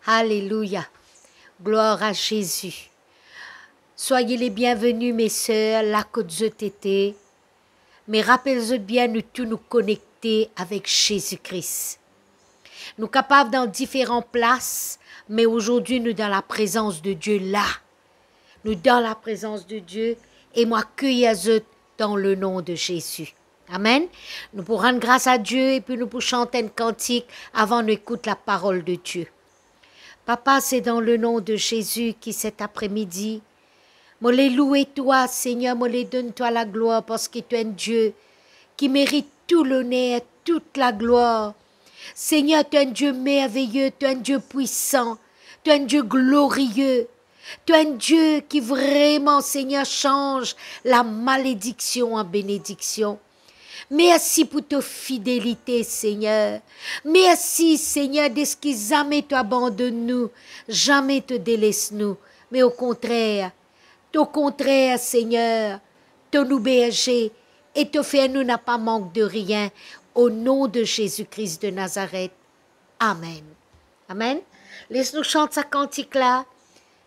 Alléluia. Gloire à Jésus. Soyez les bienvenus, mes sœurs, là que Dieu t'était. Mais rappelez-vous bien, nous tous nous connecter avec Jésus-Christ. Nous capables dans différentes places, mais aujourd'hui, nous dans la présence de Dieu là. Nous dans la présence de Dieu et moi cueillir dans le nom de Jésus. Amen. Nous pourrons rendre grâce à Dieu et puis nous pourrons chanter un cantique avant d'écouter la parole de Dieu. Papa, c'est dans le nom de Jésus qui cet après-midi, moi les louer toi, Seigneur, moi les donne toi la gloire parce que tu es un Dieu qui mérite tout l'honneur, toute la gloire. Seigneur, tu es un Dieu merveilleux, tu es un Dieu puissant, tu es un Dieu glorieux. Tu es un Dieu qui vraiment, Seigneur, change la malédiction en bénédiction. Merci pour ta fidélité, Seigneur. Merci, Seigneur, de ce qui jamais t'abandonne nous, jamais te délaisse nous. Mais au contraire, Seigneur, te nous berger et te faire nous n'a pas manque de rien. Au nom de Jésus-Christ de Nazareth. Amen. Amen. Laisse-nous chanter ce cantique-là.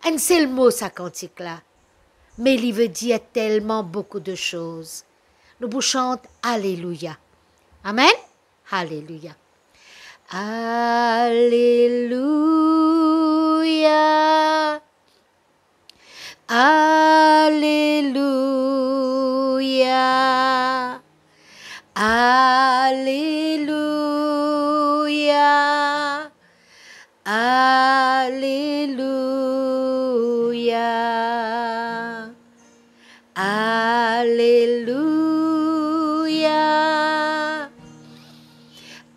Un seul mot, ce cantique-là. Mais il veut dire tellement beaucoup de choses. Nous vous chantons Alléluia. Amen. Alléluia. Alléluia. Alléluia. Alléluia. Alléluia. Alléluia.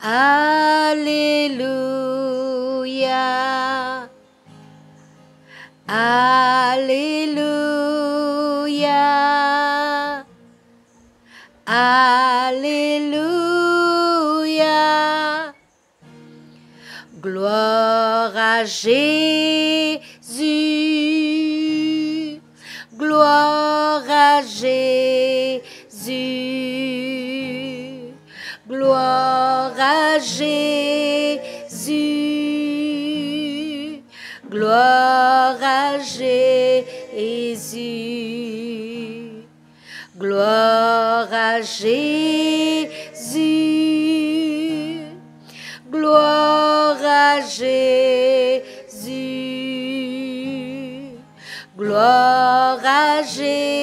Alléluia. Alléluia. Alléluia. Gloire à Jésus. Gloire à Jésus. Gloire à Jésus. Gloire à Jésus. Gloire à Jésus. Gloire à Jésus. Gloire à Jésus.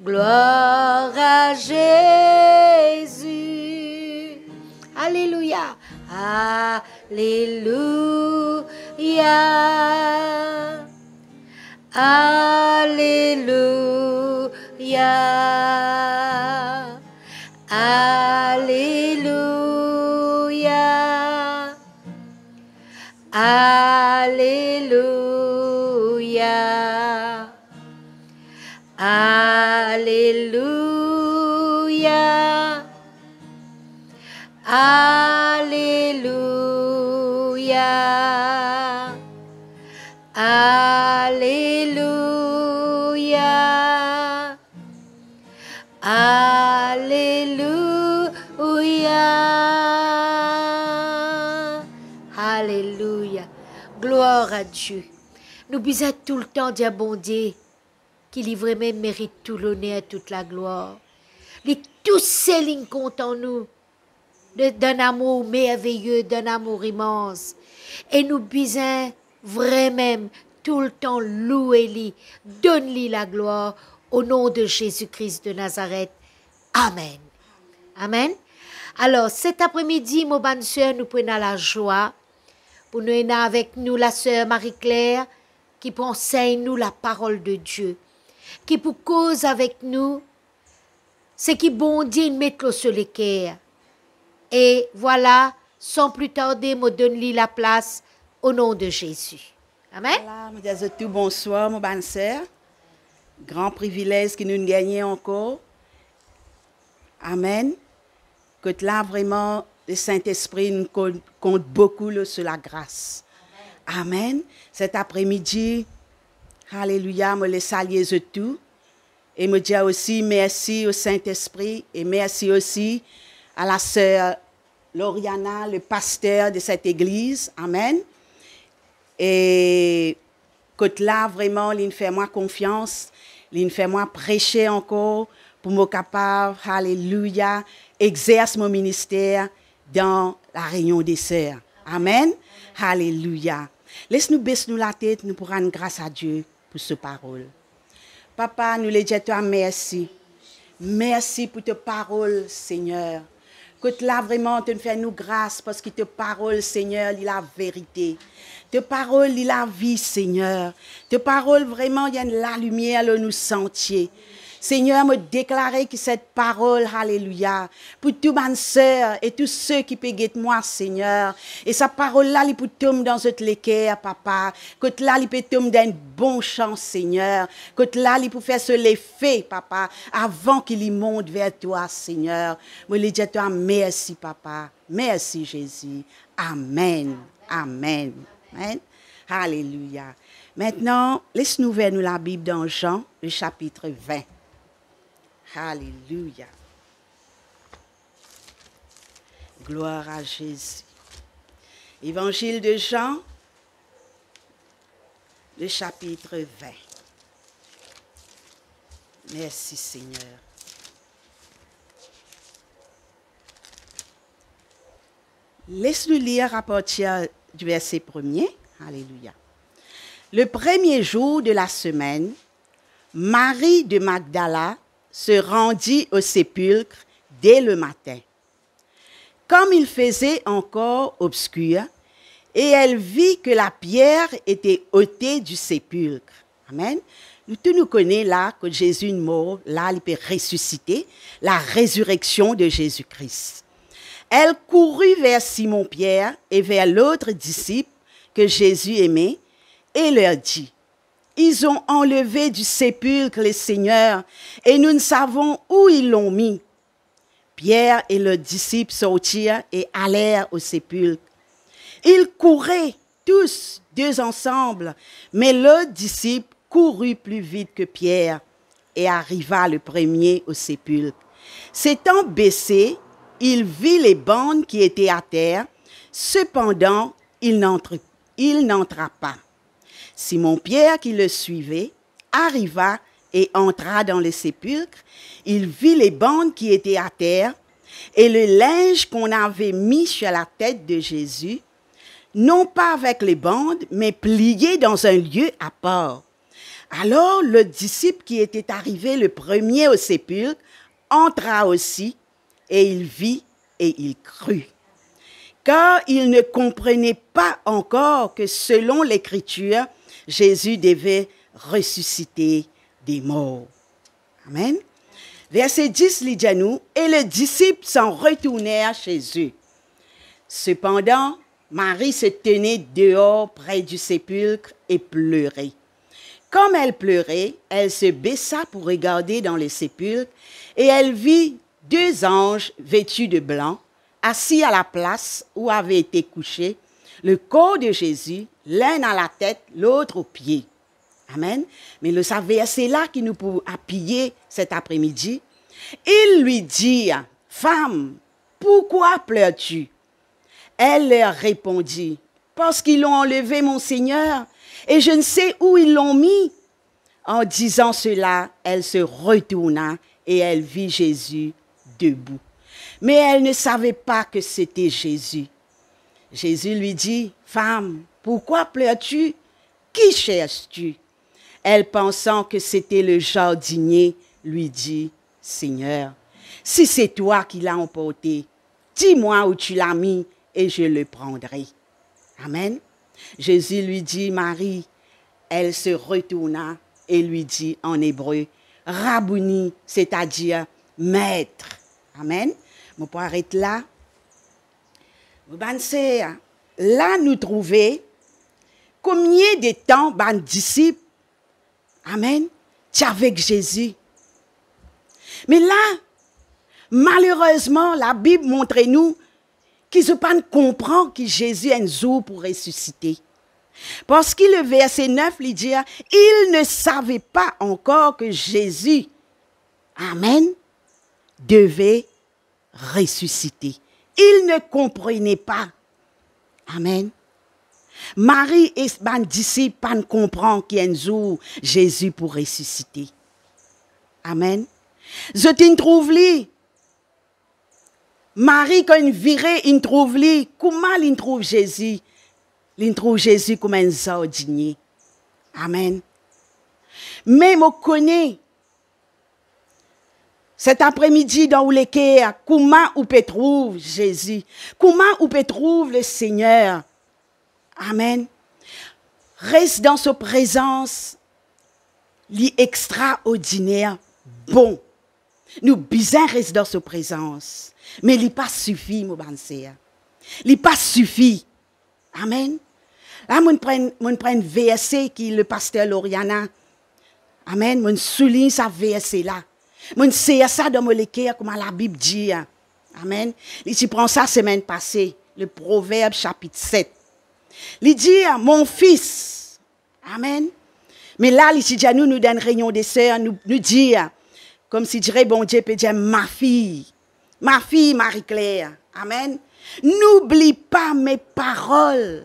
Gloire à Jésus. Alléluia. Alléluia. Alléluia. Alléluia. Alléluia. Alléluia. Alléluia. Alléluia. Alléluia. Alléluia. Gloire à Dieu. Nous bisons tout le temps dire bon Dieu qui livre même mérite tout l'honneur, toute la gloire. Les tous ces lignes comptent en nous d'un amour merveilleux, d'un amour immense. Et nous bisons vraiment tout le temps louer-lui, donne-lui la gloire au nom de Jésus-Christ de Nazareth. Amen. Amen. Alors, cet après-midi, mes bonnes sœurs, nous prenons la joie pour nous aider avec nous la sœur Marie-Claire qui enseigne nous la parole de Dieu, qui pour cause avec nous, c'est qui bon Dieu mettre sur les cœurs. Et voilà, sans plus tarder, me donne-lui la place au nom de Jésus. Amen. Voilà, me dis tout bonsoir, mon bonne sœur. Grand privilège que nous gagnons encore. Amen. Que là, vraiment, le Saint-Esprit nous compte beaucoup sur la grâce. Amen. Cet après-midi, alléluia, me les saluer tout. Et me dire aussi merci au Saint-Esprit et merci aussi à la sœur Lauriana, le pasteur de cette église. Amen. Et que là, vraiment, il fait moi confiance. Il fait moi prêcher encore pour me capable, alléluia, exerce mon ministère dans la réunion des sœurs. Amen. Alléluia. Laisse-nous baisser la tête, nous pourrons rendre grâce à Dieu pour ce parole. Papa, nous les disons toi merci. Merci pour tes paroles, Seigneur. Que là, vraiment, tu nous fais nous grâce parce que tes paroles, Seigneur, il la vérité. Tes paroles, il la vie, Seigneur. Tes paroles, vraiment, il y a la lumière, là, nous sentier. Seigneur, me déclarer que cette parole, alléluia, pour toutes mes sœurs et tous ceux qui peuvent guetter moi, Seigneur. Et sa parole-là, il peut tomber dans cette l'équerre, papa. Que là, il peut tomber dans une bonne chance, Seigneur. Que là, il peut faire ce l'effet, papa, avant qu'il y monte vers toi, Seigneur. Je lui dis à toi, merci, papa. Merci, Jésus. Amen. Amen. Amen. Alléluia. Maintenant, laisse-nous vers nous la Bible dans Jean, le chapitre 20. Alléluia. Gloire à Jésus. Évangile de Jean, le chapitre 20. Merci Seigneur. Laisse-nous lire à partir du verset 1er. Alléluia. Le premier jour de la semaine, Marie de Magdala se rendit au sépulcre dès le matin. Comme il faisait encore obscur, et elle vit que la pierre était ôtée du sépulcre. Amen. Nous connaissons là que Jésus est mort, là il peut ressusciter, la résurrection de Jésus-Christ. Elle courut vers Simon-Pierre et vers l'autre disciple que Jésus aimait et leur dit: ils ont enlevé du sépulcre le Seigneur et nous ne savons où ils l'ont mis. Pierre et le disciple sortirent et allèrent au sépulcre. Ils couraient tous deux ensemble, mais le disciple courut plus vite que Pierre et arriva le premier au sépulcre. S'étant baissé, il vit les bandes qui étaient à terre, cependant il n'entra pas. Simon-Pierre, qui le suivait, arriva et entra dans le sépulcre. Il vit les bandes qui étaient à terre et le linge qu'on avait mis sur la tête de Jésus, non pas avec les bandes, mais plié dans un lieu à part. Alors le disciple qui était arrivé le premier au sépulcre entra aussi et il vit et il crut. Car il ne comprenait pas encore que selon l'Écriture, Jésus devait ressusciter des morts. Amen. Verset 10, il dit à nous, et les disciples s'en retournèrent chez eux. Cependant, Marie se tenait dehors près du sépulcre et pleurait. Comme elle pleurait, elle se baissa pour regarder dans le sépulcre et elle vit deux anges vêtus de blanc, assis à la place où avait été couché le corps de Jésus, l'un à la tête, l'autre aux pieds. Amen. Mais le verset là qui nous peut appuyer cet après-midi, il lui dit: femme, pourquoi pleures-tu? Elle leur répondit: parce qu'ils l'ont enlevé, mon Seigneur, et je ne sais où ils l'ont mis. En disant cela, elle se retourna et elle vit Jésus debout. Mais elle ne savait pas que c'était Jésus. Jésus lui dit: femme, pourquoi pleures-tu? Qui cherches-tu? Elle, pensant que c'était le jardinier, lui dit: Seigneur, si c'est toi qui l'as emporté, dis-moi où tu l'as mis et je le prendrai. Amen. Jésus lui dit: Marie. Elle se retourna et lui dit en hébreu: Rabouni, c'est-à-dire maître. Amen. Je peux arrêter là. Là, nous trouvons combien de temps les disciples, amen, tu avec Jésus. Mais là, malheureusement, la Bible montre nous qu'ils ne pas comprendre que Jésus est un jour pour ressusciter. Parce que le verset 9 lui dit: il ne savait pas encore que Jésus, amen, devait ressusciter. Ils ne comprenaient pas. Amen. Marie et ses disciples ne comprennent qu'un jour Jésus pour ressusciter. Amen. Je t'en trouve li. Marie, quand il virait, il trouve li. Comment il trouve Jésus? Il trouve Jésus comme un jardinier. Amen. Mais je connais cet après-midi dans lequel, comment on peut trouver Jésus? Comment on peut trouver le Seigneur? Amen. Reste dans sa présence, l'extraordinaire, bon. Nous besoin rester dans sa présence. Mais il n'est pas suffit, mon banser. Il n'est pas suffit. Amen. Là, je prends un verset qui est le pasteur Loriana. Amen. Je souligne ce verset là. Je sais ça dans mon cœur, comme la Bible dit. Amen. Il prend ça la semaine passée, le Proverbe chapitre 7. Il dit, mon fils. Amen. Mais là, il dit, nous dans une réunion des sœurs, nous dit, comme si dirait, bon Dieu peut dire, ma fille Marie-Claire. Amen. N'oublie pas mes paroles.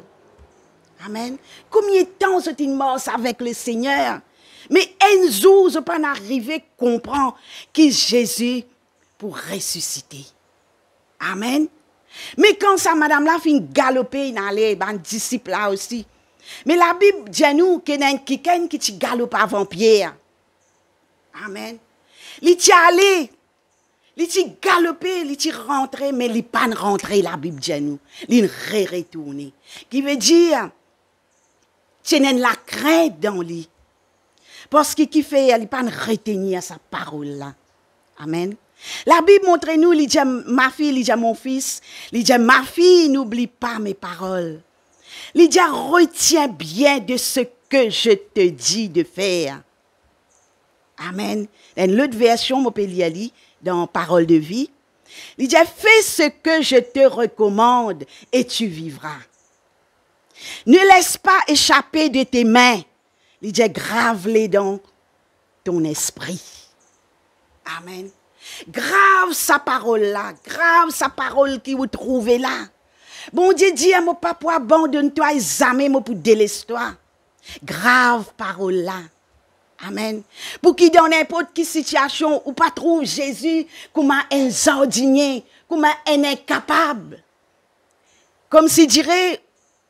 Amen. Combien de temps je mort avec le Seigneur? Mais un jour, je peux arriver à comprendre que Jésus pour ressusciter. Amen. Mais quand ça, madame là, fin galoper, il allait, un disciple là aussi. Mais la Bible dit à nous qu'il y a quelqu'un qui galope avant Pierre. Amen. Il est allé, il est galopé, il est rentré, mais il n'est pas rentré, la Bible dit à nous. Il est retourné. Qui veut dire, tu as la crainte dans lui. Parce qu'il fait, il n'est pas retenir sa parole là. Amen. La Bible montre nous, il dit ma fille, il dit mon fils, il dit ma fille, n'oublie pas mes paroles. Il dit retiens bien de ce que je te dis de faire. Amen. Dans l'autre version, mon père dans Parole de vie, il dit fais ce que je te recommande et tu vivras. Ne laisse pas échapper de tes mains. Il dit grave-les dans ton esprit. Amen. Grave sa parole là, grave sa parole qui vous trouvez là. Bon Dieu dit à mon papa, abandonne-toi et jamais pour délaisse-toi. Grave parole là. Amen. Pour qui dans n'importe quelle situation ou pas trouve Jésus comme un jardinier, comme un incapable. Comme si dirait,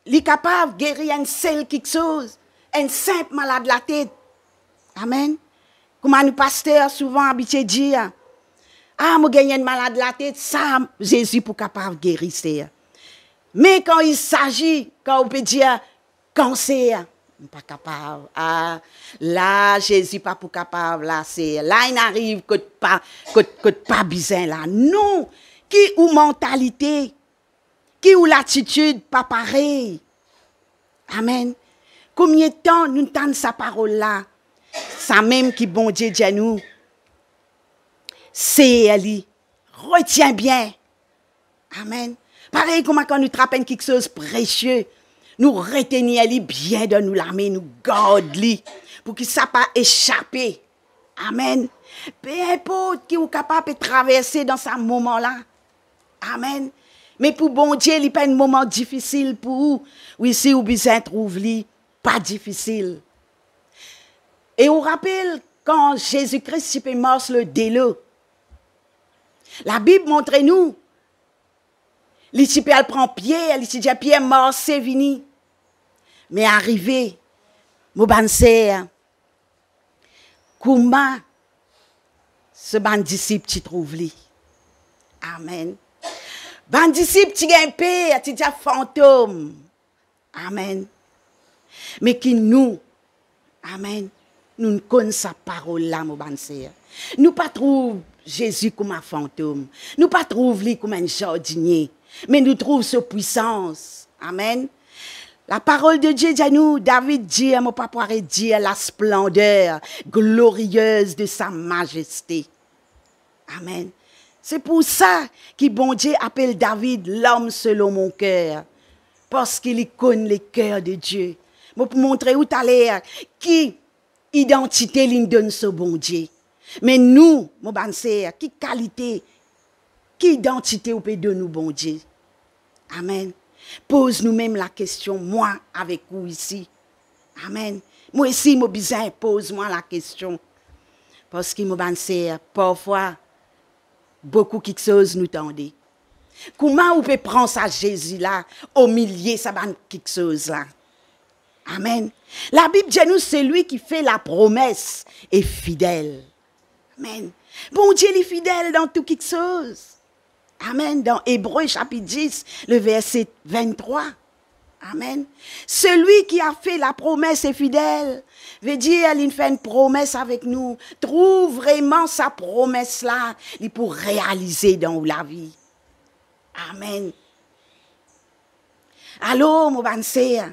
il est capable de guérir un seul quelque chose, un simple malade de la tête. Amen. Comme nous pasteurs souvent habitués à dire, ah, moi gagne un malade de la tête, ça, Jésus pour capable de guérir ça. Mais quand il s'agit, quand on peut dire cancer, pas capable. Ah, là, Jésus pas pour capable. Là, c'est là, il n'arrive que pas besoin là. Non, qui ou mentalité, qui ou l'attitude pas pareil. Amen. Combien de temps nous entendons sa parole là, ça même qui bon Dieu dit à nous. C'est elle. Retiens bien. Amen. Pareil comme quand nous trappons quelque chose de précieux, nous retenons elle bien dans nous la main, nous gardons pour qu'il ne soit pas échappé. Amen. Peu importe qui est capable de traverser dans ce moment-là. Amen. Mais pour bon Dieu, il n'y a pas un moment difficile pour vous. Oui, si vous besoin trouver pas difficile. Et on rappelle quand Jésus-Christ est mort sur le délai. La Bible montre nous. L'Éthiopie, elle prend Pierre, l'Éthiopie, Pierre mort, c'est fini. Mais arrivé, mon banser, comment ce ban disciple tu trouves lui? Amen. Ban disciple tu gagne paix, tu dis fantôme. Amen. Mais qui nous, amen, nous ne connaissons sa parole là, mon banser. Nous pas trouve Jésus comme un fantôme. Nous pas trouve lui comme un jardinier. Mais nous trouvons sa puissance. Amen. La parole de Dieu dit à nous, David dit à mon papa, dit à la splendeur glorieuse de sa majesté. Amen. C'est pour ça que bon Dieu appelle David l'homme selon mon cœur. Parce qu'il connaît le cœur de Dieu. Pour montrer où tu as qui identité lui donne ce bon Dieu. Mais nous, mon banser, qui qualité Qui identité ou peut de nous, bon Dieu? Amen. Pose nous-mêmes la question, moi avec vous ici. Amen. Moi ici, moi besoin, pose-moi la question. Parce que moi pense parfois, beaucoup quelque chose nous tendait. Comment on peut prendre ça Jésus là, au milieu, ça va quelque chose là? Amen. La Bible dit nous, c'est lui qui fait la promesse et fidèle. Amen. Bon Dieu est fidèle dans tout quelque chose. Amen. Dans Hébreux chapitre 10, le verset 23. Amen. Celui qui a fait la promesse est fidèle. Veut dire, il fait une promesse avec nous. Trouve vraiment sa promesse là, il pour réaliser dans la vie. Amen. Alors, mon bon sœur,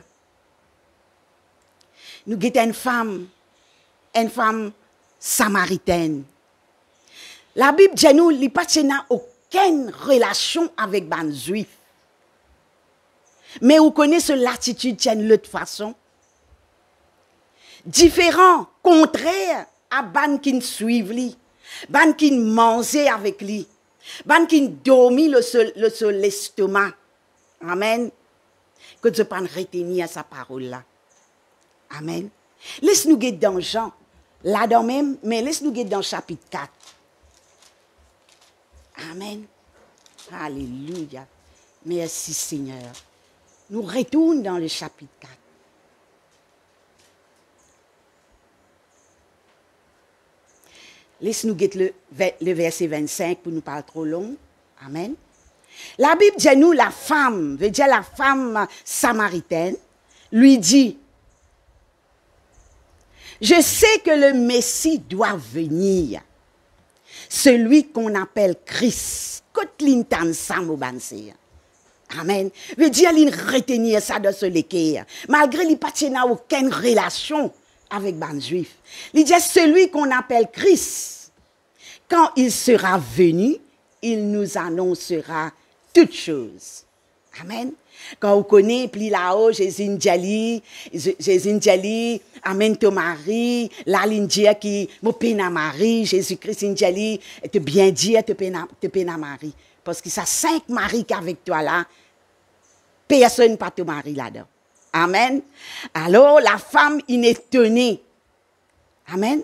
nous avons une femme samaritaine. La Bible dit nous, il n'a aucune relation avec les Juifs. Mais vous connaissez l'attitude de l'autre façon. Différent, contraire à ban qui suivent lui, ban qui mangeait avec lui, ban qui dormit le seul l'estomac. Amen. Que je peux retenir sa parole là. Amen. Laisse-nous guider dans Jean, là-dedans même, mais laisse-nous guider dans chapitre 4. Amen. Alléluia. Merci Seigneur. Nous retournons dans le chapitre 4. Laisse-nous guetter le verset 25 pour nous parler trop long. Amen. La Bible dit nous, la femme, veut dire la femme samaritaine, lui dit, je sais que le Messie doit venir, celui qu'on appelle Christ. Amen. Veut dire, il retenir ça dans ce l'équerre. Malgré qu'il n'a aucune relation avec les Juifs. Il dit, celui qu'on appelle Christ, quand il sera venu, il nous annoncera toutes choses. Amen. Quand vous connaissez, puis là-haut, Jésus Ndjali, Amen, ton mari, la ligne qui, mon pena Marie, Jésus-Christ Ndjali, te bien dire, te pena Marie. Parce que ça 5 maris qu'avec toi là, personne pas te mari là-dedans. Amen. Alors, la femme, il est étonnée. Amen.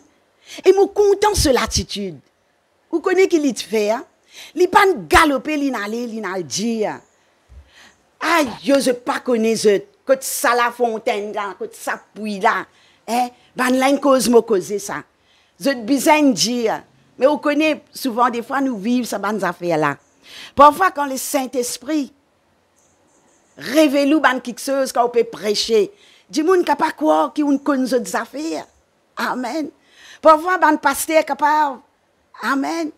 Et moi, content de l'attitude. Vous connaissez qu'il te fait, hein? Il n'a pas galopé, il n'a pas dit. Aïe, je ne pas connaître, que ça la fontaine là, que ça puits là. Hein? Ben là, une cause m'a causé ça. Je ne besoin de dire. Mais vous connaissez, souvent, des fois, nous vivons ces bonnes affaires là. Parfois, quand le Saint-Esprit révèle ou quelque chose qu'on peut prêcher, dis-moi, on ne peut pas croire qu'on connaît des affaires. Amen. Parfois, ban pasteur capable. Amen.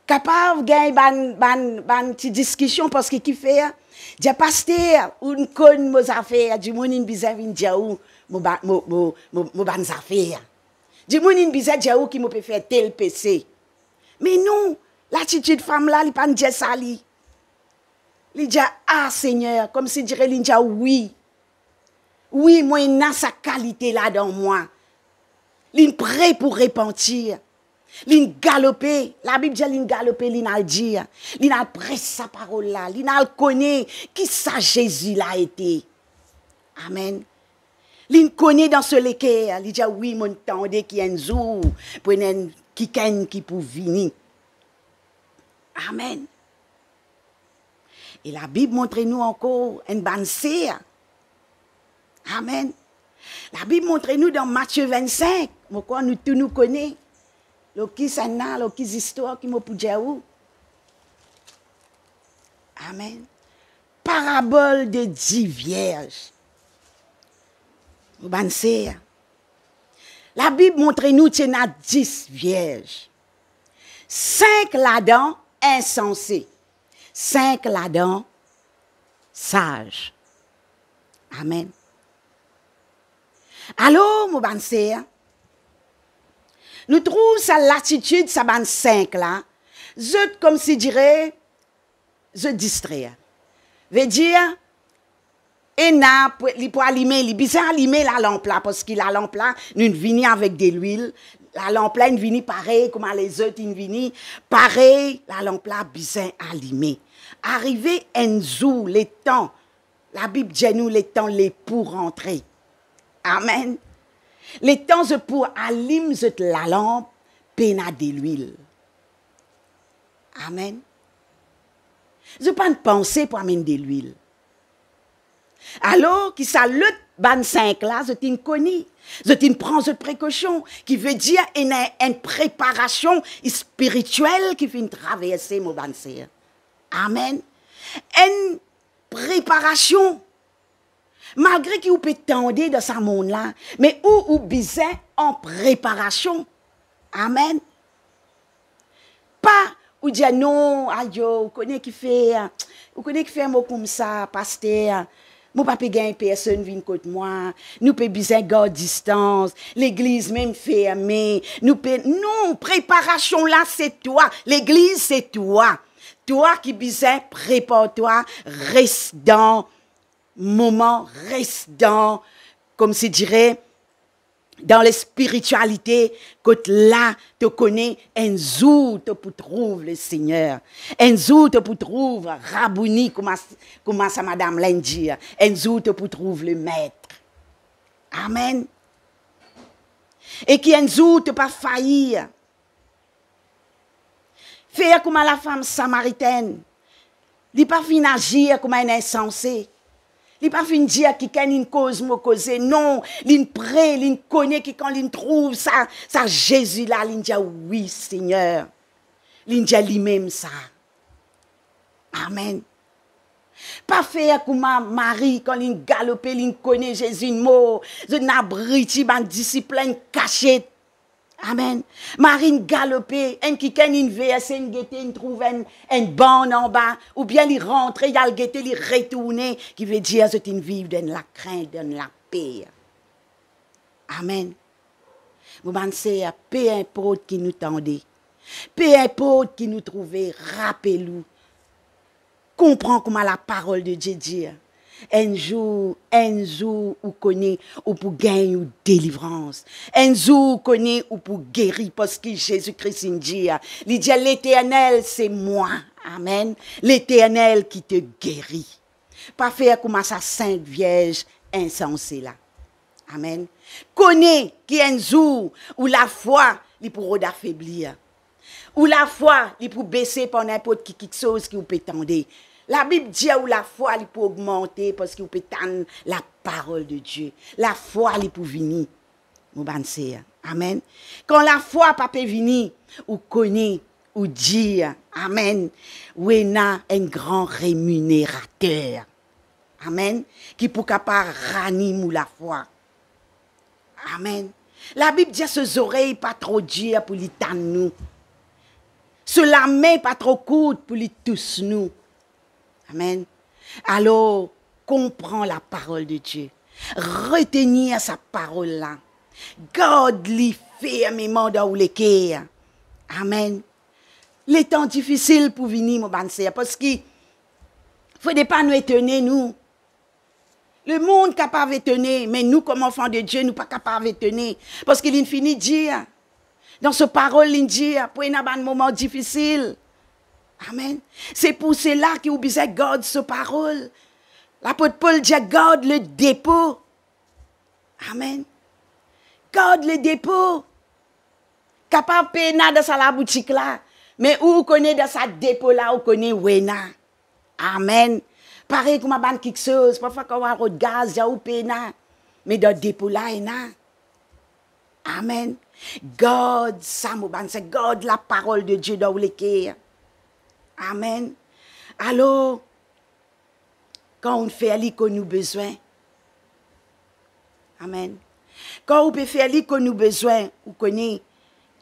Capable gagner ban petite discussion parce que qui fait dis pasteur on connaît mes affaires, dis-moi une bizarre vinn dia ou mo ban affaires. Dis-moi une bizarre dia ou qui me peut faire tel PC. Mais non, l'attitude femme là, il pas dire ça li. Il dit ah Seigneur, comme si dirait il dit oui. Oui, moi il a sa qualité là dans moi. Il est prêt pour repentir. Il galopé, la Bible dit il galopé, il a dit, il a pris sa parole là, il a connaît qui ça Jésus l'a été. Amen. Il connaît dans ce l'équerre, il dit oui mon tendez qui un jour pour qui pour venir. Amen. Et la Bible montre nous encore une bonne sœur. Amen. La Bible montre nous dans Matthieu 25, pourquoi nous tous nous connaissons. L'oki sana, l'oki histoire qui m'a dit où. Amen. Parabole de 10 vierges. Bonne sœur. La Bible montre nous qu'il y a 10 vierges. 5 là-dedans insensés. 5 là-dedans sages. Amen. Alors, mon bonne sœur, nous trouvons ça l'attitude, ça ban 5 là, je comme si dirait, je distrait. Veut dire, et il peut allumer, il bizarre allumer la lampe là, parce que la lampe là, nous venons avec de l'huile, la lampe là, il vient pareil, comme les autres, il vient pareil, la lampe là, bien allumée. Arrivé un jour, les temps, la Bible dit nous, les temps, les pour rentrer. Amen. Les temps pour allumer la lampe, peine de l'huile. Amen. Je n'ai pas de pensée pour amener de l'huile. Alors, qui ça le 25 là, je t'ai connu. Je t'ai prends cette précaution, qui veut dire une préparation spirituelle qui fait traverser mon banser. Amen. Une préparation. Malgré qu'il peut tendre dans ce monde-là, mais où besoin en préparation. Amen. Pas ou dire non, aïe, vous connaissez qui fait un mot comme ça, pasteur. Mon papa gagne personne vient contre moi. Nous peut besoin garder distance. L'église même fermée. Non, préparation là c'est toi. L'église c'est toi. Toi qui besoin prépare-toi, reste dans moment, reste dans, comme se dirait, dans la spiritualité, que là, tu connais, un jour, tu peux trouver le Seigneur. Un jour, tu peux trouver Rabouni, comme ça madame l'a dit. Un jour, tu peux trouver le Maître. Amen. Et qui un jour, tu peux pas faillir. Faire comme la femme samaritaine. Il pas fin agir comme un insensé. Il pas fin dire qui a une cause me causer. Non, il prêt, il connaît qui quand il trouve ça Jésus là, il dit oui Seigneur. Il dit lui-même ça. Amen. Pas faire comme Marie quand il galope, il connaît Jésus mort. Je n'abrite ban discipline cachée. Amen. Marine galopé, un qui ken une VS, une guette, une trouve un banc en bas, ou bien il rentre, il a le guette, il retourne, qui veut dire c'est une vie de la crainte, de la paix. Amen. Vous pensez, peu importe qui nous tendait, peu importe qui nous trouvait, rappelez-nous, comprends comment la parole de Dieu dit. Un jour, ou connaît, ou pour gagner une délivrance. Un jour, connaît, ou pour guérir, parce que Jésus-Christ dit, l'Éternel, c'est moi. Amen. L'Éternel qui te guérit. Pas faire comme sa Sainte Vierge insensée là. Amen. Connaît qu'il y a un jour où la foi, il pourra d'affaiblir. Où la foi, il pourra baisser par n'importe qui quelque chose qui vous peut tendre. La Bible dit où la foi elle peut augmenter parce qu'il peut tendre la parole de Dieu. La foi elle peut venir. Mon banser. Amen. Quand la foi pas peut venir, ou connaît ou dire amen, ou a un grand rémunérateur. Amen. Qui peut capable ranimer la foi. Amen. La Bible dit ses oreilles pas trop dures pour les tendre nous. Sur la main pas trop courte pour les tous nous. Amen. Alors, comprends la parole de Dieu. Retenir sa parole-là. Garde-les fermement dans le cœur. Amen. Les temps difficiles pour venir, mon banser, parce qu'il ne faut pas nous étonner, nous. Le monde est capable d'étonner, mais nous, comme enfants de Dieu, nous ne sommes pas capables d'étonner. Parce qu'il finit de dire, dans ce parole, il dit, pour un moment difficile. Amen. C'est pour cela que vous besoin garder ce parole. L'apôtre Paul dit garde le dépôt. Amen. Garde le dépôt. Capable de payer dans sa boutique là. Mais où vous connaissez dans sa dépôt là, vous connaissez Wena. Amen. Pareil comme un quelque chose. Parfois quand on a un gaz, il y a payer. Mais dans le dépôt là, il y a. Amen. Garde ça, garde la parole de Dieu dans le cœur. Amen. Alors, quand on fait ce qu'on a besoin, amen. Quand on peut faire ce qu'on a besoin, on connaît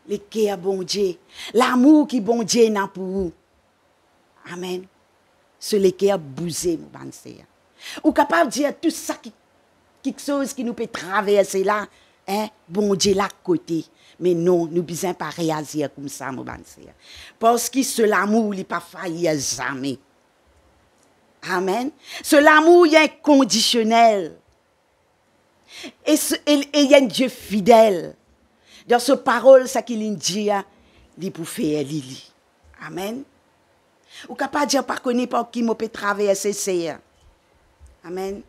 le cœur bon Dieu, l'amour qui bon Dieu n'a pour vous. Amen. C'est le cœur bousé, mon banser. Ou capable de dire tout ça, quelque chose qui nous peut traverser là, hein, bon Dieu là côté. Mais non, nous ne besoin pas réagir comme ça, mon banser. Parce que ce l'amour, il n'est pas failli jamais. Amen. Ce l'amour, il est inconditionnel. Et il y a un Dieu fidèle. Dans ce parole, ça qu'il dit, il pour faire Lili. Amen. Ou capable de dire pas connaître par qui je peux traverser ça. Amen.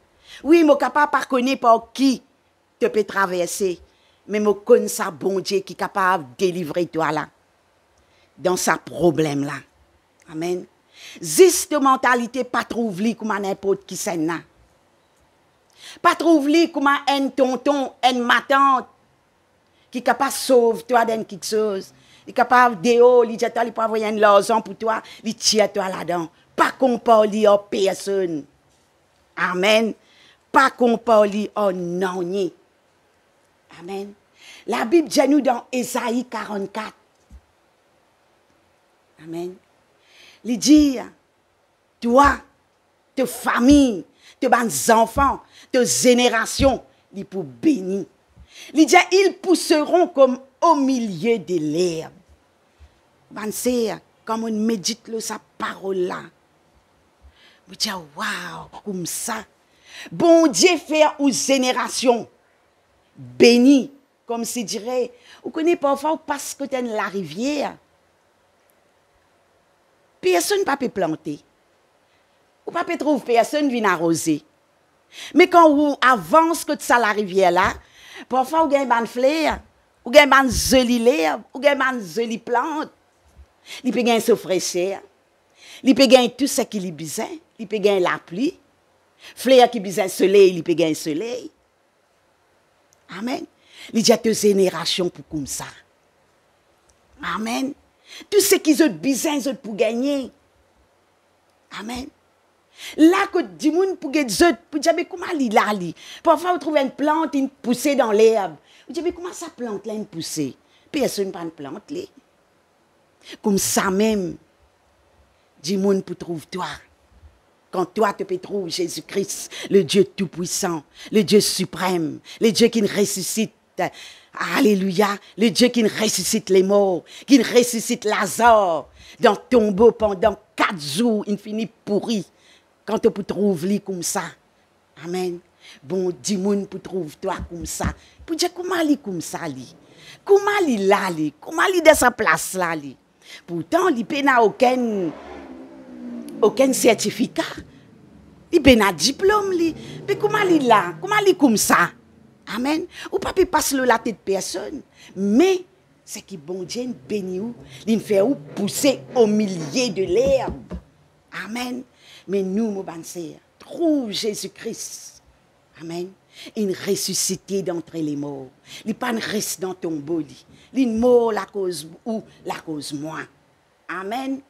Oui, je capable pas connaître par qui te peut traverser, mais je connais ça bon Dieu qui est capable de délivrer toi là dans sa problème là. Amen. Juste mentalité pas trouve comme n'importe qui c'est là. Pas trouve comme un tonton, une ma tante qui est capable de sauver toi dans quelque chose. Il est capable de dire, il dit, il peut avoir une l'argent pour toi, il tire toi là-dedans. Pas qu'on parle à personne. Amen. Pas qu'on parle à non. Amen. La Bible dit nous dans Ésaïe 44. Amen. Il dit, toi, tes familles, tes enfants, tes générations, ils pour bénir. Il dit, ils pousseront comme au milieu de l'herbe. Pensez, comme on médite sa parole-là. Vous dites, waouh, comme ça. Bon Dieu fait aux générations bénies, comme si dirait, vous connaissez parfois parce que tu es la rivière. Personne ne peut planter. Ou pas trouver personne vient arroser. Mais quand vous avancez que ça la rivière là, parfois vous avez une fleur, vous avez une jolie l'herbe, vous avez une jolie plante. Il peut gagner ce fraîcheur. Il peut gagner tout ce qu'il a besoin. Il peut gagner la pluie. Fleur qui besoin soleil, il peut gagner soleil. Amen. Il y a deux générations pour comme ça. Amen. Tout ce qu'ils ont besoin, ils ont pour gagner. Amen. Là, que du monde pour gagner, pour dire, mais comment il a li? Parfois, vous trouvez une plante, une poussée dans l'herbe. Vous dites, mais comment ça plante là, une poussée? Personne ne peut une plante là. Comme ça même, du monde pour trouver toi. Quand toi te peux trouver Jésus-Christ, le Dieu tout-puissant, le Dieu suprême, le Dieu qui ressuscite. Alléluia, le Dieu qui ressuscite les morts, qui ressuscite Lazare dans le tombeau pendant 4 jours, il finit pourri. Quand tu peux trouver comme ça. Amen. Bon, dis moun pour trouver toi comme ça. Pour dire comment il comme ça li. Comment il là li. Comment il de sa place là li. Pourtant, il n'a aucun certificat. Il n'a diplôme li. Mais comment il là? Comment il comme ça? Amen. Ou pas passe la tête personne. Mais c'est qui bon Dieu béni ou, il fait ou pousser au milieu de l'herbe. Amen. Mais nous, mon bon sœur, trouve Jésus-Christ. Amen. Il ressuscité d'entre les morts. Il pas reste dans ton body. Il mort la cause ou la cause moi. Amen.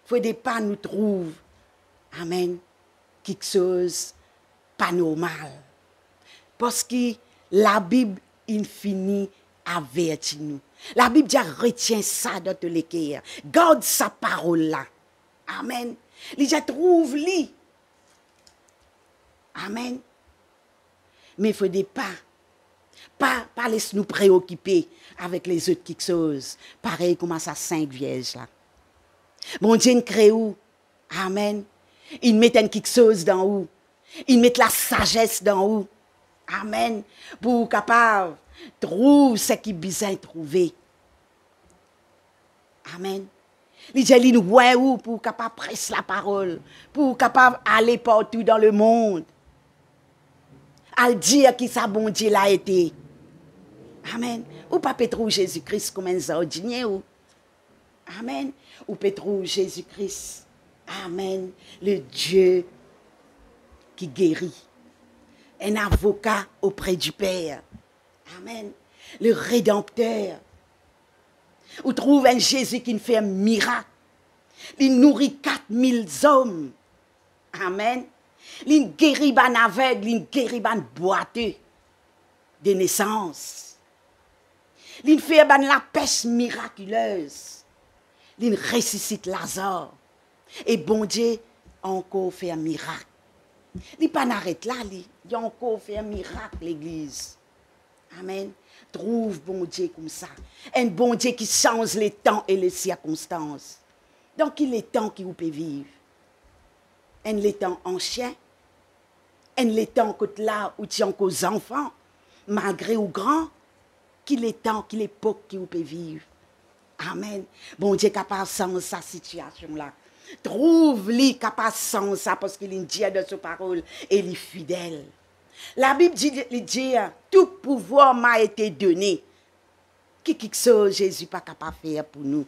Faut des pas nous trouve. Amen. Quelque chose pas normal. Parce que la Bible infinie avertit nous. La Bible dit retiens ça dans ton cœur. Garde sa parole là. Amen. Il dit trouve li. Amen. Mais il faut des pas laisser nous préoccuper avec les autres quelque chose. Pareil comme ça Sainte Vierge là. Bon Dieu crée où? Amen. Il met quelque chose dans où? Il met la sagesse dans où? Amen. Pour capable trouve ce qui besoin trouver. Amen. Il dit il ouais où pour capable presser la parole, pour capable aller partout dans le monde. Al dire qui ça bon Dieu l'a été. Amen. Ou pas trouver Jésus-Christ comme un ordinaire ou. Amen. Ou peut trouver Jésus-Christ. Amen. Le Dieu qui guérit. Un avocat auprès du Père. Amen. Le Rédempteur. Ou trouve un Jésus qui fait un miracle. Il nourrit 4000 hommes. Amen. Il guérit ban aveugle, il guérit ban boiteux de naissance. Il fait ban la pêche miraculeuse. Il ressuscite Lazare. Et bon Dieu encore fait un miracle. Il pas n'arrête là, il a encore fait un miracle l'église. Amen. Trouve bon Dieu comme ça. Un bon Dieu qui change les temps et les circonstances. Donc il est temps qu'il vous peut vivre. Un les temps ancien. Un les temps que là où tu as encore enfants, malgré ou grand. qu'il est temps, qu'il est époque qui vous peut vivre. Amen. Bon Dieu capable sans sa situation là. Trouve-lui capable sans ça parce qu'il est Dieu de sa parole et il est fidèle. La Bible dit, tout pouvoir m'a été donné. Quelque chose Jésus pas capable de faire pour nous.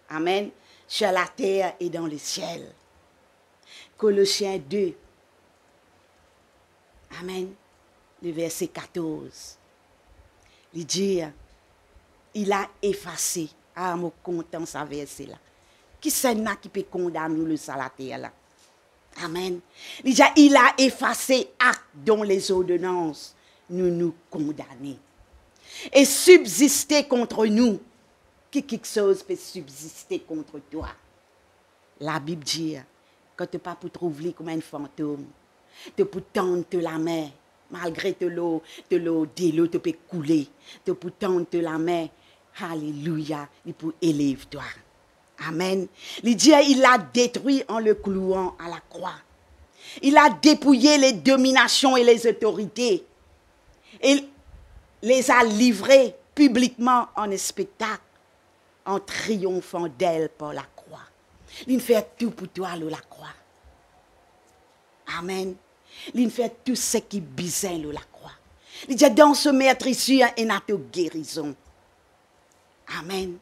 Amen. Sur la terre et dans le ciel. Colossiens 2. Amen. Le verset 14. Il dit, il a effacé. Ah, je suis content de ce verset-là. Qui c'est qui peut condamner le salaire là? Amen. Il a effacé actes dont les ordonnances nous condamner. Et subsister contre nous. Quelque chose peut subsister contre toi. La Bible dit, quand tu n'es pas pour trouver comme un fantôme, tu peux tendre la main, malgré que l'eau de l'eau te peut couler, tu peux tendre la main. Alléluia, il peut élever toi. Amen. Il dit, il l'a détruit en le clouant à la croix. Il a dépouillé les dominations et les autorités. Il les a livrées publiquement en spectacle, en triomphant d'elle par la croix. Il fait tout pour toi, la croix. Amen. Il fait tout ce qui besoin, la croix. Il dit, dans ce maître ici, il y a une guérison. Amen.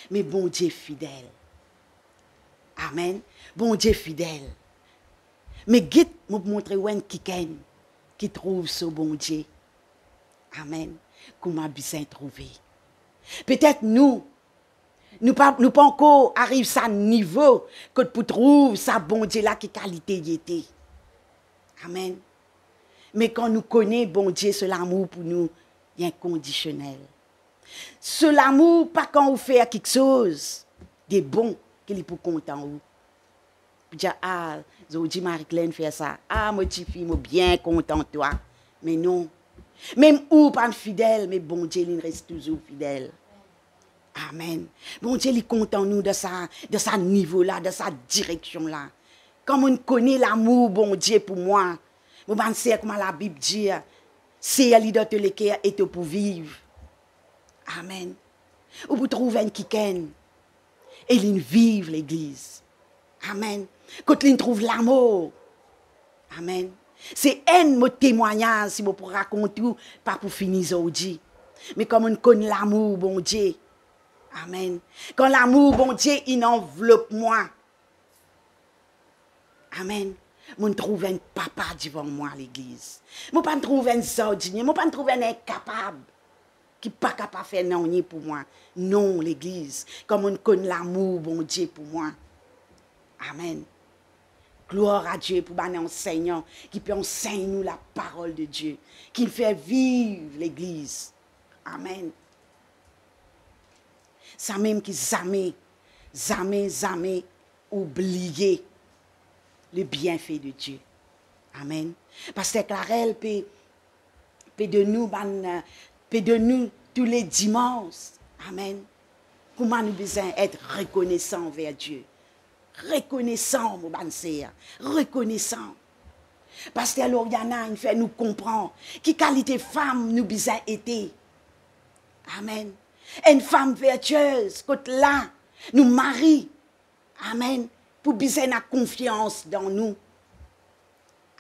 Mais bon Dieu fidèle. Amen. Bon Dieu fidèle. Mais guide me montrer où qui trouve ce bon Dieu. Amen. Comment besoin trouver. Peut-être nous pas encore arrive à ce niveau que pour trouver ça bon Dieu là qui qualité y était. Amen. Mais quand nous connaissons bon Dieu, c'est l'amour pour nous est inconditionnel. C'est l'amour pas quand vous faites quelque chose de bon qu'il est pour content vous. Puis dire ah, aujourd'hui Marie-Claire fait ça. Ah, mon petit fille, moi bien content de toi. Mais non. Même ou pas fidèle, mais bon Dieu il reste toujours fidèle. Amen. Bon Dieu il est content nous de sa niveau là, de sa direction là. Comme on connaît l'amour bon Dieu pour moi, je pense comme la Bible dit, c'est elle qui doit te l'équerre et te pour vivre. Amen. Ou vous trouvez un kiken et il vive l'église. Amen. Quand il trouve l'amour. Amen. C'est un témoignage si vous pouvez raconter tout, pas pour finir aujourd'hui. Mais comme on connaît l'amour bon Dieu. Amen. Quand l'amour bon Dieu il enveloppe moi. Amen. Je trouve un papa devant moi à l'église. Je ne pas trouve un ordinaire, je ne pas trouve un incapable qui n'est pas capable de faire non pour moi. Non, l'église. Comme on connaît l'amour, bon Dieu, pour moi. Amen. Gloire à Dieu pour un enseignant qui peut enseigner nous la parole de Dieu, qui fait vivre l'église. Amen. Ça même qui jamais oublier le bienfait de Dieu. Amen. Parce que Clarel peut de nous tous les dimanches. Amen. Comment nous besoin être reconnaissants envers Dieu. Reconnaissant, mon banser. Reconnaissant. Parce que Loriana, il fait nous comprendre qui qualité femme nous besoin été. Amen. Une femme vertueuse, quand là, nous marie. Amen. Pour besoin de confiance dans nous.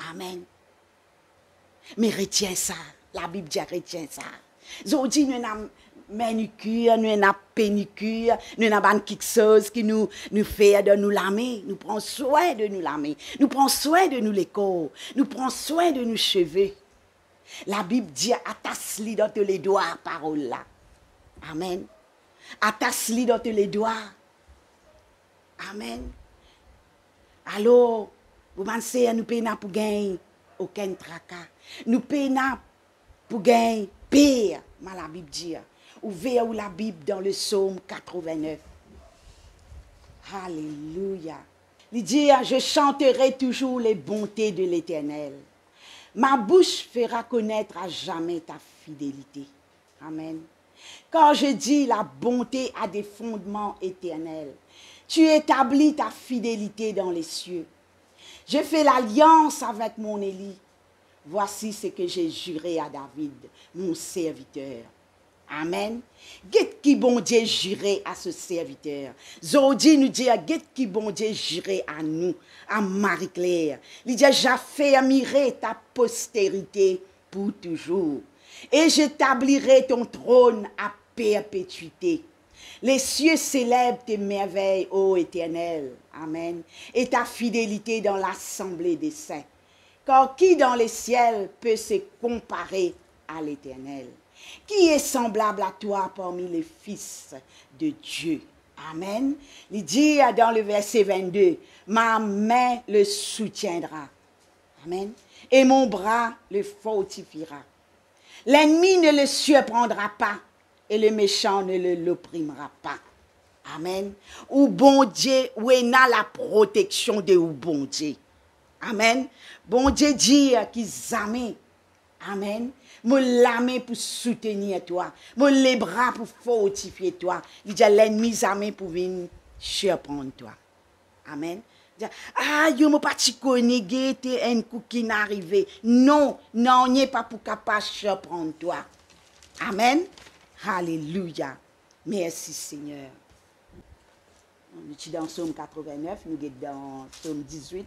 Amen. Mais retiens ça. La Bible dit retiens ça. Aujourd'hui, nous avons manucure, nous avons pénicure, nous avons quelque chose qui nous fait de nous lamer. Nous prenons soin de nous lamer. Nous prenons soin de nous les corps. Nous prenons soin de nos cheveux. La Bible dit attache-li dans les doigts, parole là. Amen. Attache-li dans les doigts. Amen. Alors, vous pensez, nous payons pour gagner aucun tracas. Nous payons pour gagner pire, la Bible dit. Ouvrez la Bible dans le psaume 89. Alléluia. Il dit, je chanterai toujours les bontés de l'Éternel. Ma bouche fera connaître à jamais ta fidélité. Amen. Quand je dis la bonté a des fondements éternels, tu établis ta fidélité dans les cieux. Je fais l'alliance avec mon Élie. Voici ce que j'ai juré à David, mon serviteur. Amen. Qu'est-ce qui bon Dieu j'irai à ce serviteur. Zodi nous dit, qu'est-ce qui bon Dieu j'irai à nous, à Marie-Claire. Il dit, j'affermirai ta postérité pour toujours. Et j'établirai ton trône à perpétuité. Les cieux célèbrent tes merveilles, ô Éternel. Amen. Et ta fidélité dans l'assemblée des saints. Car qui dans les ciels peut se comparer à l'Éternel? Qui est semblable à toi parmi les fils de Dieu? Amen. Il dit dans le verset 22, ma main le soutiendra. Amen. Et mon bras le fortifiera. L'ennemi ne le surprendra pas et le méchant ne l'opprimera pas. Amen. Ou bon Dieu, où est la protection de ou bon Dieu. Amen. Bon Dieu dit qu'ils aiment. Amen. Moi l'âme pour soutenir toi. Moi les bras pour fortifier toi. Il dit l'ennemi aimé pour venir surprendre toi. Amen. Ah, yo mo pas ti connais te un coup qui n'arrivé. Non, non, n'est pas pour capable surprendre toi. Amen. Alléluia. Merci Seigneur. On est dans Psaume 89, nous sommes dans Psaume 18.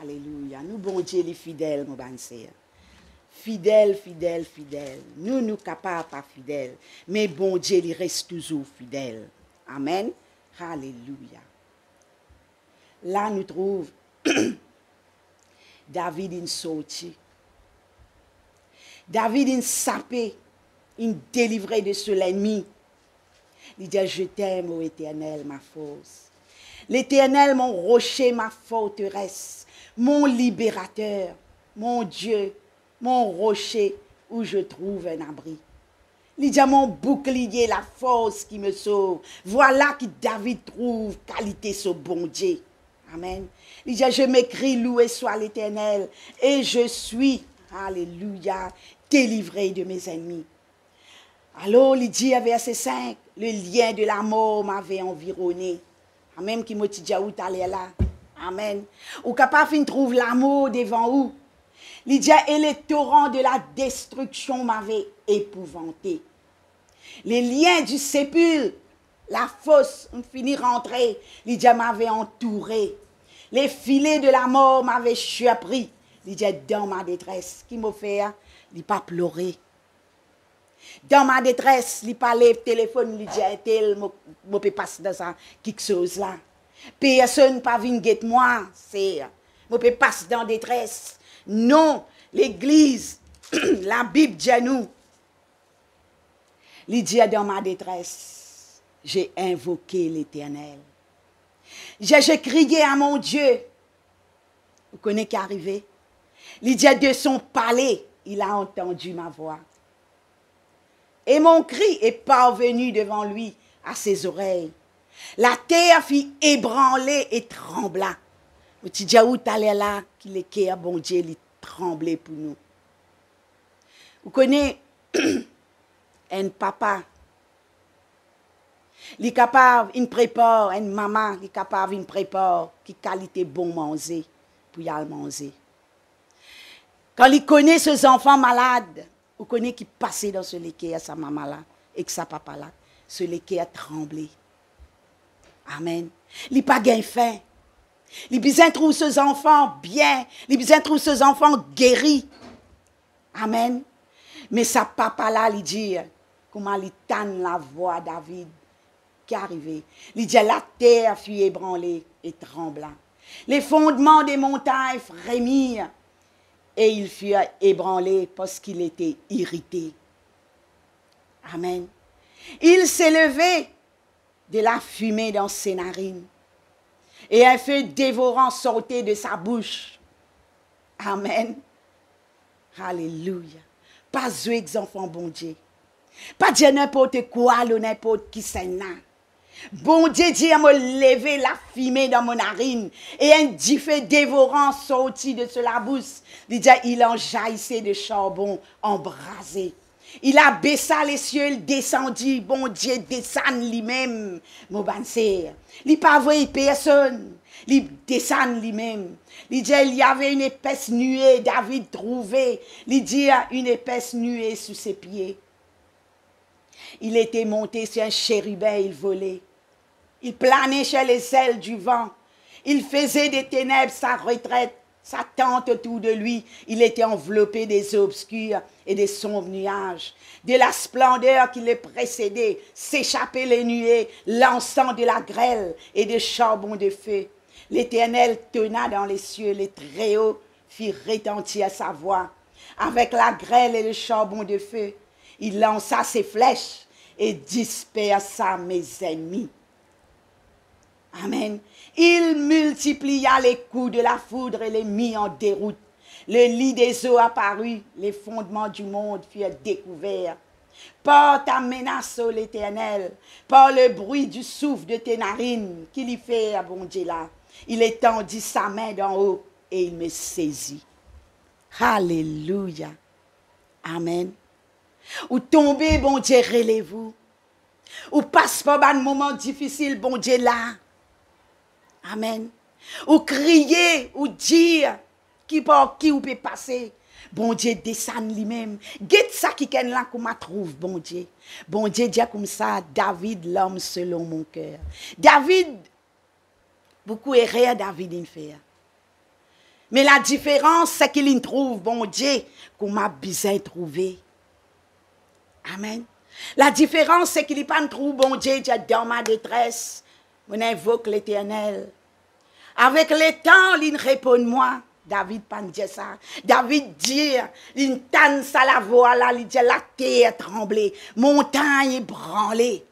Alléluia. Nous, bon Dieu, les fidèles, mon bon sœur. Fidèles, fidèles, fidèles. Nous capables pas fidèles. Mais bon Dieu, il reste toujours fidèle. Amen. Alléluia. Là, nous trouvons David in sorti. David in sapé, in délivré de ce l'ennemi. Il dit, je t'aime, ô Éternel, ma force. L'Éternel, mon rocher, ma forteresse, mon libérateur, mon Dieu, mon rocher où je trouve un abri. Il dit, mon bouclier, la force qui me sauve. Voilà que David trouve qualité ce bon Dieu. Amen. Il dit, je m'écris, loué soit l'Éternel, et je suis, alléluia, délivré de mes ennemis. Alors, il dit, verset 5, le lien de la mort m'avait environné. Amen, qui m'a dit, où t'allais là. Amen. Ou capable de trouver l'amour devant vous. Il dit, et les torrents de la destruction m'avaient épouvanté. Les liens du sépulcre, la fosse, on finit rentrer. Il dit, m'avait entouré. Les filets de la mort m'avaient surpris. Il dit, dans ma détresse, qui m'a fait, il n'a pas pleuré. Dans ma détresse, il n'a pas levé le téléphone, il dit, tel, je peux passer dans ça, quelque chose là. Personne n'a pas vu moi, c'est, je peux passer dans la détresse. Non, l'Église, la Bible dit à nous, il dit, dans ma détresse, j'ai invoqué l'Éternel. J'ai crié à mon Dieu. Vous connaissez qui est arrivé? Il dit de son palais, il a entendu ma voix. Et mon cri est parvenu devant lui à ses oreilles. La terre fit ébranler et trembla. Vous dites où t'allais là, qu'il est qui a bon Dieu, il tremblait pour nous. Vous connaissez un papa. Il est capable, il prépare, une maman, il est capable, il prépare, qui qualité bon manger, pour y aller manger. Quand il connaît ses enfants malades, vous connaissez qui passait dans ce lait à sa maman là, et que sa papa là, ce lait a tremblé. Amen. Il n'a pas gain faim. Il a besoin de trouver ses enfants bien, il a besoin de trouver ses enfants guéris. Amen. Mais sa papa là, il dit, comment il tanne la voix David. Qui est arrivé. Il dit, la terre fut ébranlée et trembla. Les fondements des montagnes frémirent et il fut ébranlé parce qu'il était irrité. Amen. Il s'est levé de la fumée dans ses narines et un feu dévorant sortait de sa bouche. Amen. Alléluia. Pas deux enfants, bon Dieu. Pas dire n'importe quoi, n'importe qui c'est là. Bon Dieu dit à me lever la fumée dans mon narine et un feu dévorant sorti de la bouche. Il en jaillissait de charbon embrasé. Il a baissé les cieux, il descendit, bon Dieu descend lui-même, mon banser. Il pas vu personne, il descend lui-même. Il dit, il y avait une épaisse nuée, David trouvé. Il dit, une épaisse nuée sous ses pieds. Il était monté sur un chérubin, il volait. Il planait chez les ailes du vent. Il faisait des ténèbres sa retraite, sa tente autour de lui. Il était enveloppé des eaux obscures et des sombres nuages. De la splendeur qui les précédait, s'échappaient les nuées, l'encens de la grêle et des charbons de feu. L'Éternel tonna dans les cieux, les Très-Hauts fit retentir sa voix. Avec la grêle et le charbon de feu, il lança ses flèches et dispersa mes ennemis. Amen. Il multiplia les coups de la foudre et les mit en déroute. Le lit des eaux apparut, les fondements du monde furent découverts. Par ta menace, ô l'Éternel, par le bruit du souffle de tes narines, qu'il y fait à bon Dieu là. Il étendit sa main d'en haut et il me saisit. Alléluia. Amen. Ou tombez, bon Dieu, relève-vous. Ou passe par un moment difficile, bon Dieu là. Amen. Ou crier, ou dire, qui par qui ou peut passer. Bon Dieu descend lui-même. Get ça qui est là qu'on m'a trouve, bon Dieu. Bon Dieu dit comme ça, David, l'homme selon mon cœur. David, beaucoup erreur David il fait. Mais la différence, c'est qu'il trouve, bon Dieu, qu'on m'a besoin trouver. Amen. La différence, c'est qu'il n'y a pas de trou, bon Dieu, dans ma détresse. On invoque l'Éternel. Avec le temps, il répond moi. David pas dire ça. David dit, il tanne ça la voix là, il dit la terre tremblée, montagne ébranlée.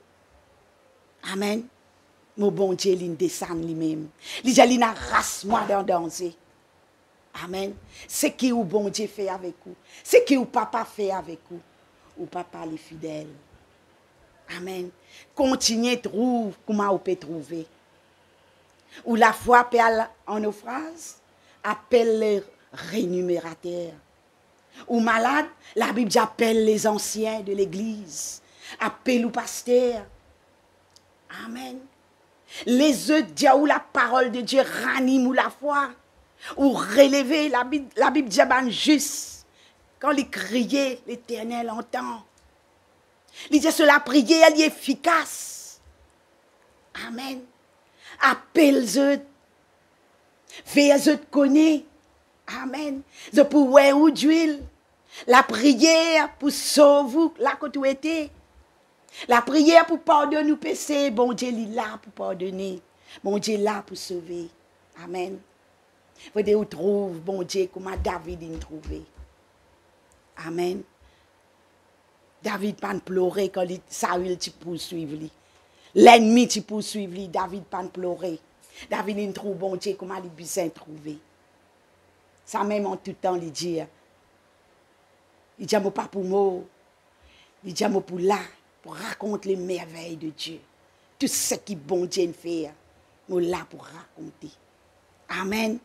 Amen. Mon bon Dieu, il descend lui-même. Il dit, il arrache-moi dans danger. Amen. C'est qui ou bon Dieu fait avec vous. C'est qui ou papa fait avec vous. Ou papa les fidèles. Amen. Continuez, trouve comment vous pouvez trouver. Ou la foi appelle en nos phrases, appelle les rémunérateurs. Ou malade, la Bible appelle les anciens de l'église. Appelle ou pasteur. Amen. Les œufs de ou la parole de Dieu ranime ou la foi. Ou relever, la Bible dit juste. Quand il criait, l'Éternel entend. Il dit cela prière, elle est efficace. Amen. Appelle-eux. Fais-eux connaître. Amen. Je pour ouais ou d'huile. La prière pour sauver là que tu étais. La prière pour pardonner nos péchés. Bon Dieu est là pour pardonner. Bon Dieu est là pour sauver. Amen. Vous devez trouver, bon Dieu, comment David l'a trouvé. Amen. David pas pleurer quand Saül tu poursuivre. L'ennemi tu poursuivre, David pas pleurer. David il trouve bon Dieu comment il besoin trouver. Ça même en tout temps il dit moi pas pour moi. Il dit moi pour là pour raconter les merveilles de Dieu. Tout ce qui bon Dieu fait, moi là pour raconter. Amen.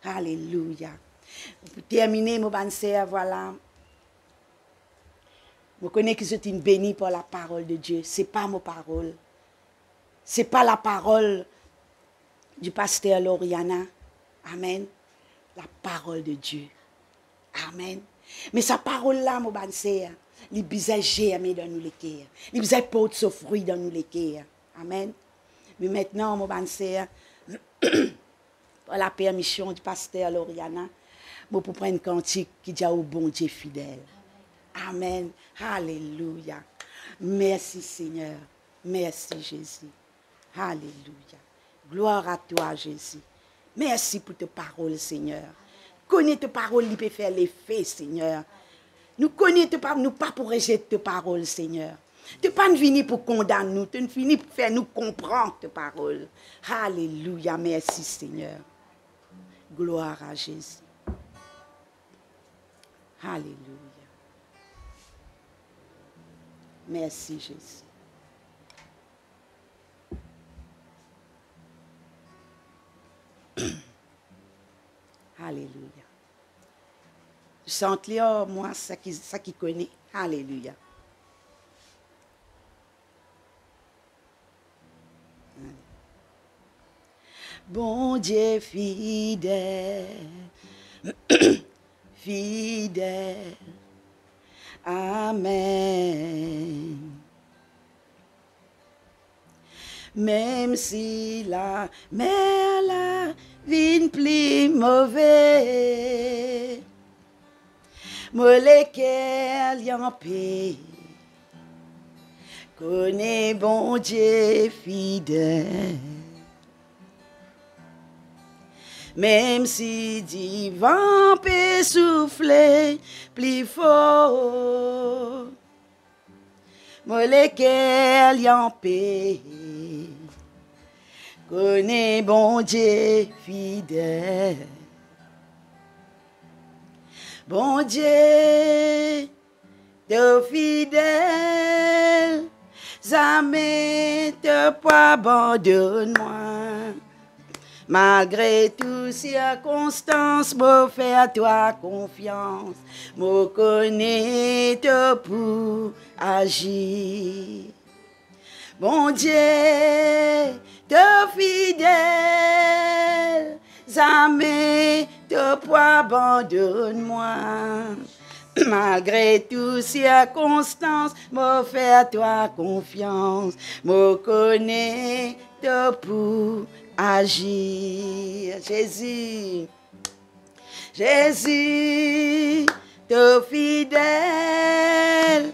Alléluia. Pour terminer mon bon sœur, voilà. Je connais que je suis béni par la parole de Dieu. Ce n'est pas ma parole. Ce n'est pas la parole du pasteur Loriana. Amen. La parole de Dieu. Amen. Mais sa parole-là, mon bon sœur, il besoin germer dans nous les cœurs. Il besoin porter ce fruit dans nous les cœurs. Amen. Mais maintenant, mon bon sœur, par la permission du pasteur Loriana, je pour prendre un cantique qui dit au bon Dieu fidèle. Amen. Alléluia. Merci Seigneur. Merci Jésus. Alléluia. Gloire à toi Jésus. Merci pour tes paroles Seigneur. Connais tes paroles, il peut faire l'effet Seigneur. Nous connaissons tes paroles, nous pas pour rejeter tes paroles Seigneur. Tu n'es pas venu pour condamner nous, tu es venu pour faire nous comprendre tes paroles. Alléluia. Merci Seigneur. Gloire à Jésus. Alléluia. Merci Jésus. Alléluia. Je sens là, moi, ça qui connaît. Alléluia. bon Dieu fidèle, fidèle. Amen. Même si la mer la vine plus mauvais, moi lesquels y en paix, connais bon Dieu fidèle. Même si du vent peut souffler plus fort, moi lesquels y en paix, connais bon Dieu fidèle. Bon Dieu, de fidèle, jamais te pas abandonne-moi. Malgré toutes circonstances, me fais à toi confiance, me connais te pour agir. Bon Dieu, te fidèle, jamais te pas abandonne-moi. Malgré toutes circonstances, me fais à toi confiance, me connais te pour agir. Jésus, Jésus, te fidèle,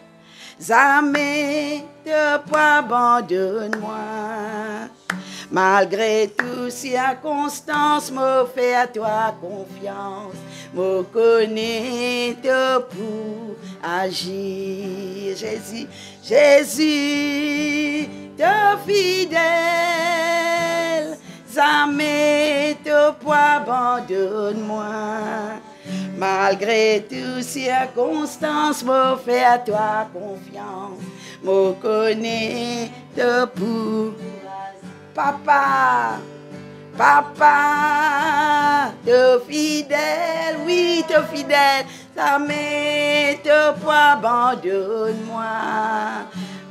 jamais te pas abandonne-moi. Malgré toutes circonstances, me fais à toi confiance, me connais te pour agir. Jésus, Jésus, te fidèle, jamais te pas abandonne-moi. Malgré toutes circonstances, me fais à toi confiance, me connais te pour. Papa, papa, te fidèle, oui, te fidèle, jamais te pas abandonne-moi.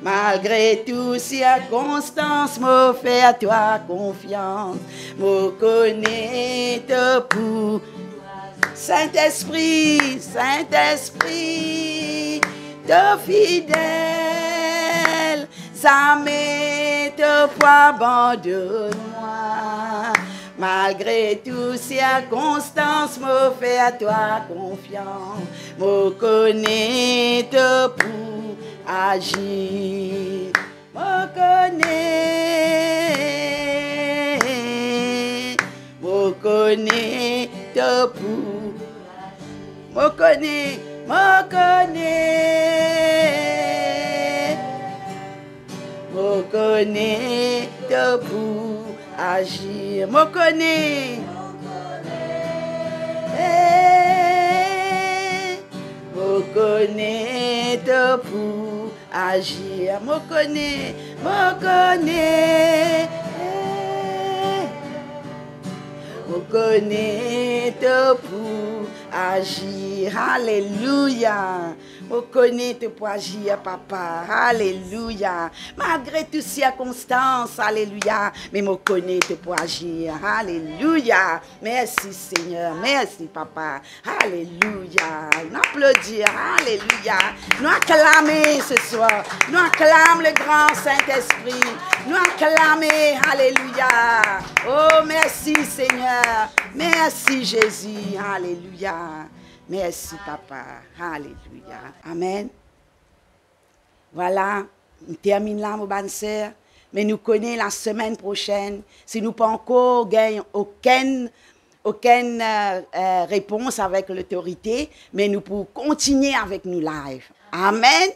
Malgré toutes circonstances, me fais à toi confiance, me connais te pour. Saint-Esprit, Saint-Esprit, te fidèle, jamais te pas abandonne-moi. Malgré toutes circonstances, me fais à toi confiance, me connais te pour agir. Me connais te pour. Me connais te pour agir. Me connais te pour agir. Me connais te pour agir. Alléluia. Me connais te pour agir, papa. Alléluia. Malgré toutes circonstances, alléluia. Mais me connais te pour agir. Alléluia. Merci Seigneur. Merci papa. Alléluia. Nous applaudir. Alléluia. Nous acclamer ce soir. Nous acclamons le grand Saint-Esprit. Nous acclamer. Alléluia. Oh, merci Seigneur. Merci Jésus. Alléluia. Merci, papa. Alléluia. Amen. Voilà, on termine là, mon bonne sœur. Mais nous connaissons la semaine prochaine. Si nous pas encore gagnons aucune réponse avec l'autorité, mais nous pouvons continuer avec nous live. Amen.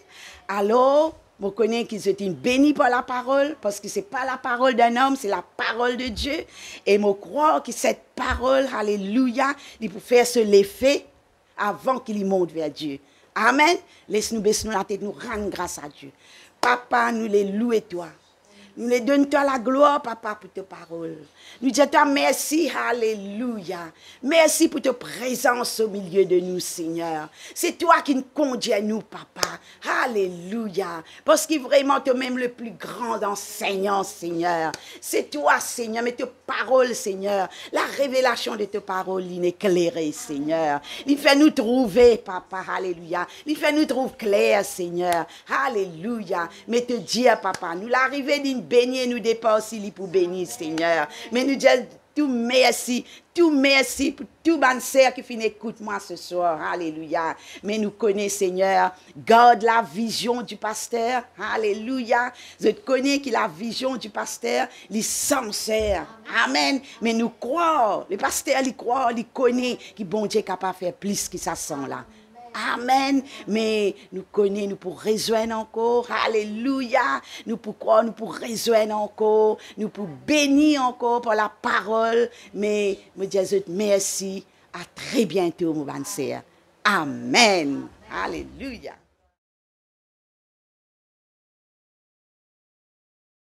Alors, vous connaissez qu'ils sont bénis par la parole, parce que ce n'est pas la parole d'un homme, c'est la parole de Dieu. Et je crois que cette parole, alléluia, il peut faire ce l'effet avant qu'il monte vers Dieu. Amen. Laisse-nous baisser la tête, nous rendre grâce à Dieu. Papa, nous les louons toi. Nous les donnons toi la gloire, papa, pour tes paroles. Nous disons toi merci, alléluia. Merci pour ta présence au milieu de nous, Seigneur. C'est toi qui nous conduis à nous, papa. Alléluia. Parce que vraiment, tu es même le plus grand enseignant, Seigneur. C'est toi, Seigneur, mais tes paroles, Seigneur. La révélation de tes paroles, inéclairée, Seigneur. Il fait nous trouver, papa, alléluia. Il fait nous trouver clair, Seigneur. Alléluia. Mais te dire, papa, nous l'arrivée d'une bénir, nous dépasser pour bénir, Seigneur. Mais nous disons tout merci pour tout bonne sœur qui finit écoute-moi ce soir. Alléluia. Mais nous connaissons, Seigneur, garde la vision du pasteur. Alléluia. Je connais que la vision du pasteur, il est sincère. Amen. Mais nous croyons, le pasteur, il croit, il connaît que bon Dieu est capable de faire plus que ça sent là. Amen. Mais nous connaissons, nous pour rejoindre encore. Alléluia. Nous pour croire, nous pour rejoindre encore. Nous pour bénir encore par la parole. Mais me disons merci. À très bientôt, mon bon sœur. Amen. Alléluia.